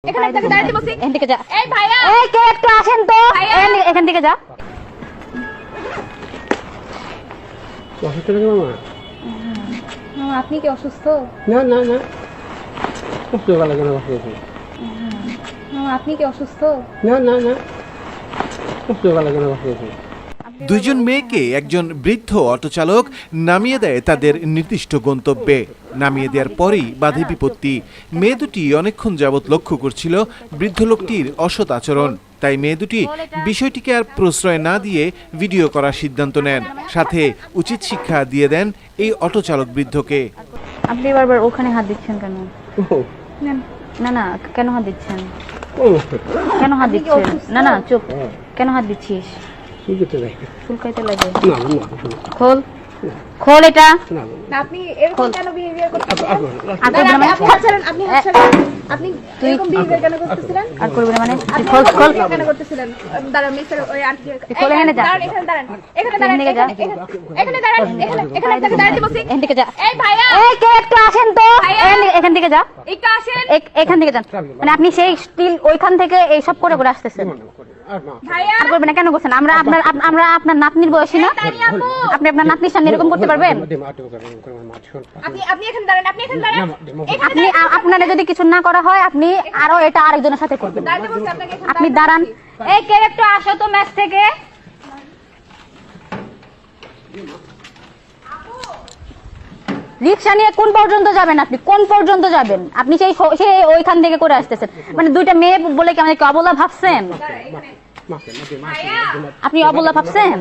এখানে থেকে দাঁড়াতে বলছি এখান থেকে যা। এই ভাইয়া এই কে একটু আসেন তো, এখান থেকে যা। অসুস্থ নাকি মামা? মামা আপনি কি অসুস্থ? না না না, কষ্ট ভালো কেন কষ্ট হয়েছে? মামা আপনি কি অসুস্থ? না না না, কষ্ট ভালো কেন কষ্ট হয়েছে? দুইজন মেয়েকে একজন বৃদ্ধ অটোচালক নামিয়ে দেয় তাদের নির্দিষ্ট গন্তব্যে। নামিয়ে দেওয়ার পরেই বাধে বিপত্তি। মেয়ে দুটি অনেকক্ষণ যাবৎ লক্ষ্য করছিল বৃদ্ধ লোকটির অসৎ আচরণ। তাই মেয়ে দুটি বিষয়টিকে আর প্রশ্রয় না দিয়ে ভিডিও করার সিদ্ধান্ত নেন, সাথে উচিত শিক্ষা দিয়ে দেন এই অটোচালক বৃদ্ধকে। আপনি বারবার ওখানে হাত দিচ্ছেন কেন? ও, না না, কেন হাত দিচ্ছেন? ও, কেন হাত দিচ্ছেন? না না চুপ, কেন হাত দিচ্ছিস? কি করতে যাই? চুলকাইতে লাগে। না না না, খোল খোল এটা। না না আপনি এরকম কেন বিহেভিয়ার করতেছেন? আর করবি না মানে? আপনি হাত ছাড়েন, আপনি হাত ছাড়েন। আপনি এরকম বিহেভিয়ার কেন করতেছিলেন? আর করবি না মানে? তুই আপনি খোল খোল। এরকম কেন করতেছিলেন? দাঁড়ান মিস্টার ওই আন্টি খোল, এখানে যা। দাঁড়ান, এখানে দাঁড়ান, এখানে দাঁড়ান, এখান থেকে যা। এখানে দাঁড়ান, এখানে থেকে দাঁড়াতে বলছি এখান থেকে যা। এই ভাইয়া এই কে একটু আসেন তো, ভাইয়া। এখান থেকে যা। একটু আসেন এখান থেকে যান। মানে আপনি সেই স্টিল ওইখান থেকে এইসব করে করে আসতেছেন। আর মা ভাইয়া আর করবেন না কেন করছেন? আমরা আপনার নাতনির বয়সী না? তানি আপু আপনি আপনার নাতনির সামনে এরকম করতে পারবেন? আপনি এখানে দাঁড়ান, আপনি এখানে দাঁড়ান, আপনি আপনারা যদি কিছু না করা হয় আপনি আরো এটা আরেকজনের সাথে করবেন। দাঁড়াতে বলছি আপনাকে এখানে আপনি দাঁড়ান। এই কে একটু আসো তো ম্যাচ থেকে। রিক্সা নিয়ে কোন পর্যন্ত যাবেন? আপনি কোন পর্যন্ত যাবেন? আপনি সেই ওইখান থেকে করে আসতেছেন। মানে দুইটা মেয়ে বলে কি আমাকে অবলা ভাবছেন? আপনি অবলা ভাবছেন?